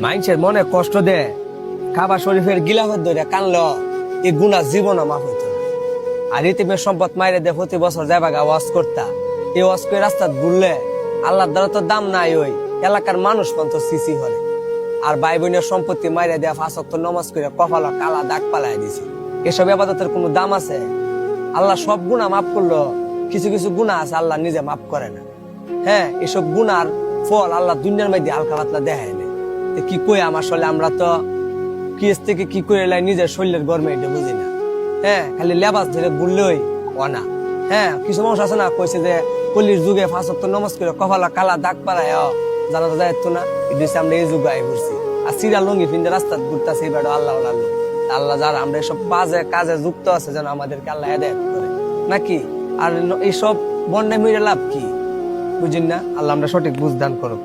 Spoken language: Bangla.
মানুষের মনে কষ্ট দে কাবা শরীফের গিলাফত ধরে কানল এই গুণা জীবন মাফ হইত না। আর ইতিমের সম্পদ মাইরে দে প্রতি বছর যাবা গা ওয়াজ করতা, এই ওয়াজ করে রাস্তাত ঘুরলে আল্লাহর দ্বারা তো দাম নাই, ওই এলাকার মানুষ পর্যন্ত সিসি হলে। আর ভাই বোনের সম্পত্তি মাইরে দেয়া 5 ওয়াক্ত নামাজ করে কপালে কালা দাগ পালাই দিছে। এসব ইবাদতের কোনো দাম আছে? আল্লাহ সব গুনাহ মাফ করলো, কিছু কিছু গুনাহ আছে আল্লাহ নিজে মাফ করে না। হ্যাঁ, এসব গুনার ফল আল্লাহ দুনিয়ার মধ্যে হালকা পাতলা দেখায় না। কি কই আমার আসলে আমরা তো কেস থেকে কি করে লাই নিজের শরীরের গরমে এটা বুঝি না। হ্যাঁ, খালি লেবাস ধরে বললেই অনা। হ্যাঁ, কিছু মানুষ আছে না কইছে যে কলির যুগে 5 ওয়াক্ত নামাজ করে কপালে কালা দাগ পালায় জানা তো যাইতো না, এটা আমরা এই যুগে আই ঘুরছি। আর সিরা লঙ্গি ফিন্দে রাস্তা ঘুরতেছে এই বেড়া আল্লাহ আল্লাহ আল্লাহ যারা আমরা এসব বাজে কাজে যুক্ত আছে যেন আমাদেরকে আল্লাহ হেদায়েত করে নাকি। আর এইসব বন্যায় মিলে লাভ কি বুঝিন না। আল্লাহ আমরা সঠিক বুঝ দান করুক।